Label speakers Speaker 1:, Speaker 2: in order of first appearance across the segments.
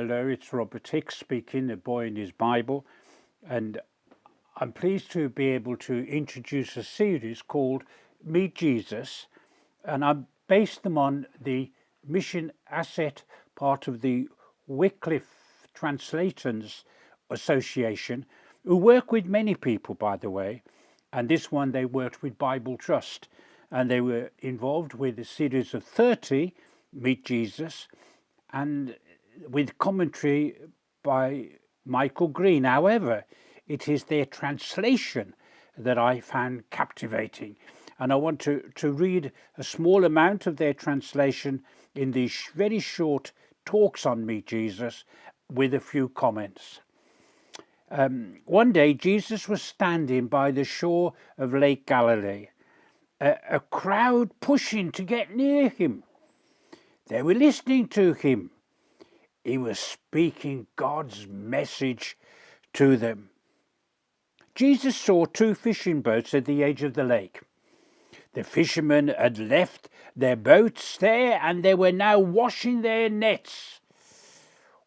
Speaker 1: Hello, it's Robert Hicks speaking, the boy in his Bible, and I'm pleased to be able to introduce a series called Meet Jesus, and I've based them on the Mission Asset part of the Wycliffe Translators Association, who work with many people, by the way, and this one they worked with Bible Trust, and they were involved with a series of 30 Meet Jesus, and with commentary by Michael Green. However, it is their translation that I found captivating. And I want to read a small amount of their translation in these very short talks on Meet Jesus with a few comments. One day, Jesus was standing by the shore of Lake Galilee, a crowd pushing to get near him. They were listening to him. He was speaking God's message to them. Jesus saw two fishing boats at the edge of the lake. The fishermen had left their boats there and they were now washing their nets.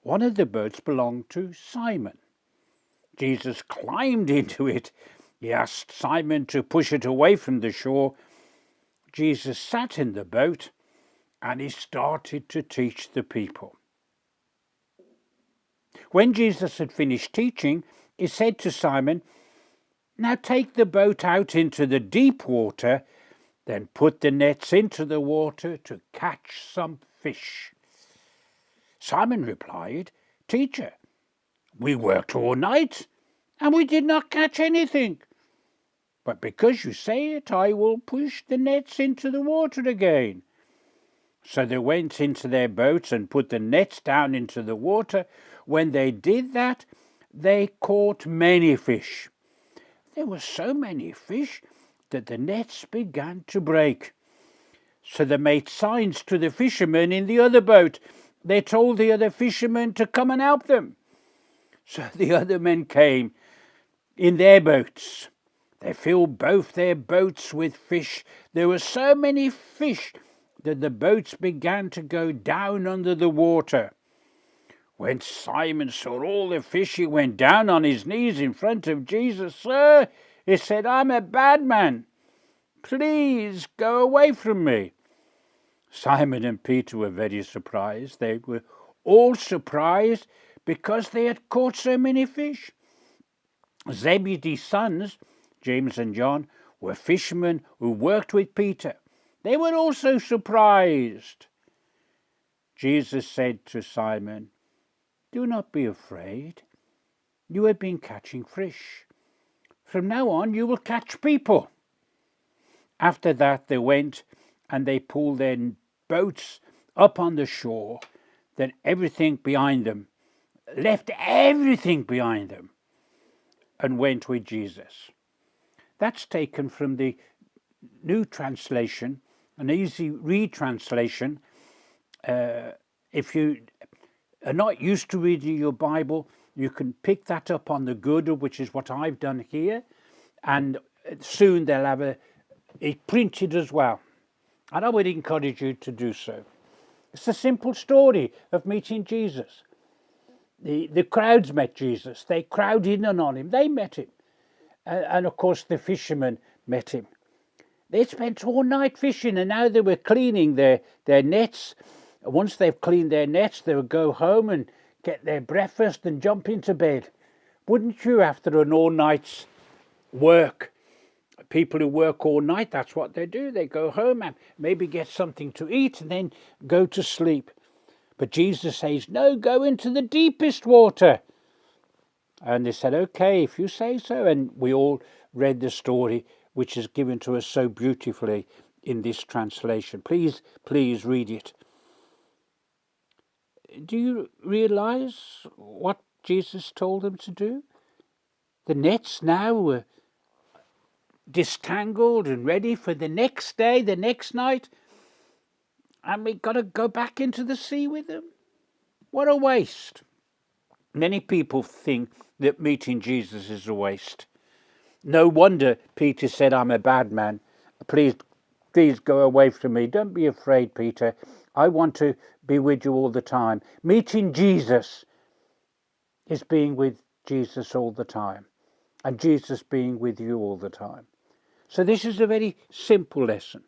Speaker 1: One of the boats belonged to Simon. Jesus climbed into it. He asked Simon to push it away from the shore. Jesus sat in the boat and he started to teach the people. When Jesus had finished teaching, he said to Simon, "Now take the boat out into the deep water, then put the nets into the water to catch some fish." Simon replied, "Teacher, we worked all night and we did not catch anything. But because you say it, I will push the nets into the water again." So they went into their boats and put the nets down into the water. When they did that, they caught many fish. There were so many fish that the nets began to break. So they made signs to the fishermen in the other boat. They told the other fishermen to come and help them. So the other men came in their boats. They filled both their boats with fish. There were so many fish that the boats began to go down under the water. When Simon saw all the fish, he went down on his knees in front of Jesus. "Sir," he said, "I'm a bad man. Please go away from me." Simon and Peter were very surprised. They were all surprised because they had caught so many fish. Zebedee's sons, James and John, were fishermen who worked with Peter. They were also surprised. Jesus said to Simon, "Do not be afraid. You have been catching fish. From now on, you will catch people." After that, they went and they pulled their boats up on the shore, then everything behind them, left everything behind them, and went with Jesus. That's taken from the New Translation, an easy read translation. If you are not used to reading your Bible, you can pick that up on the Good, which is what I've done here, and soon they'll have it printed as well. And I would encourage you to do so. It's a simple story of meeting Jesus. The crowds met Jesus. They crowded in on him. They met him. And of course the fishermen met him. They spent all night fishing and now they were cleaning their nets. Once they've cleaned their nets, they would go home and get their breakfast and jump into bed. Wouldn't you, after an all night's work? People who work all night, that's what they do. They go home and maybe get something to eat and then go to sleep. But Jesus says, "No, go into the deepest water." And they said, "Okay, if you say so." And we all read the story, which is given to us so beautifully in this translation. Please read it. Do you realize what Jesus told them to do? The nets now were distangled and ready for the next day, the next night, and we got to go back into the sea with them. What a waste. Many people think that meeting Jesus is a waste. No wonder Peter said, "I'm a bad man. Please go away from me. Don't be afraid, Peter. I want to be with you all the time. Meeting Jesus is being with Jesus all the time, and Jesus being with you all the time. So this is a very simple lesson.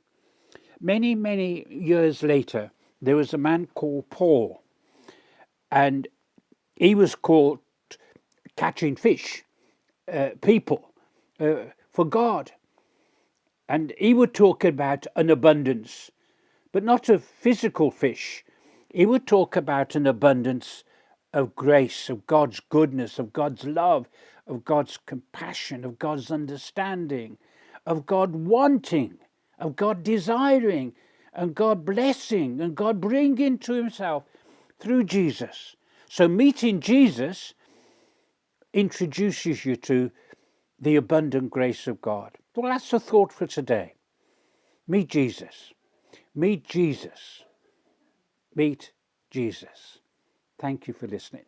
Speaker 1: Many, many years later, there was a man called Paul, and he was caught catching fish, people, for God. And he would talk about an abundance, but not of physical fish. He would talk about an abundance of grace, of God's goodness, of God's love, of God's compassion, of God's understanding, of God wanting, of God desiring, and God blessing, and God bringing to himself through Jesus. So meeting Jesus introduces you to the abundant grace of God. Well, that's the thought for today. Meet Jesus. Meet Jesus. Meet Jesus. Thank you for listening.